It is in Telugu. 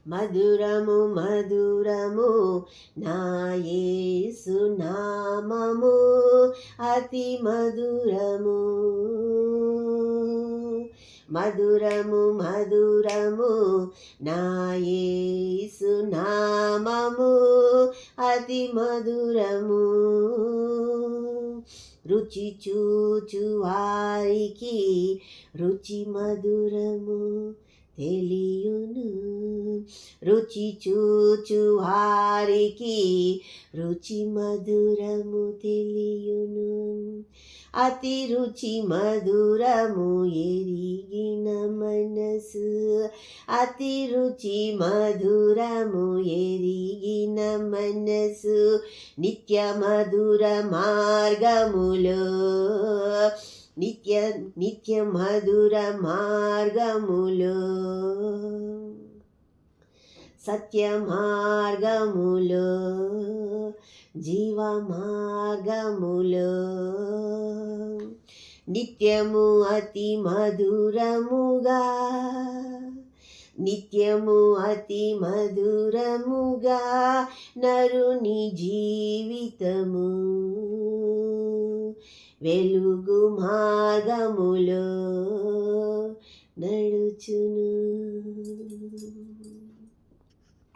మధురము మధురము నా యేసు నామము అతి మధురము. మధురము మధురము నా యేసు నామము అతి మధురము. రుచి చూచు వారికి రుచి మధురము తెలియును. రుచి చూచు వారికి రుచి మధురము తెలియును. అతి రుచి మధురము ఎరిగిన మనసు, అతి రుచి మధురము ఎరిగిన మనసు నిత్య మధుర మార్గములో, నిత్య మధుర మార్గములో, సత్య మార్గములో, జీవ మార్గములో నిత్యము అతి మధురముగా, నిత్యము అతి మధురముగా నరుని జీవితము వెలుగు మార్గములో నడుచును.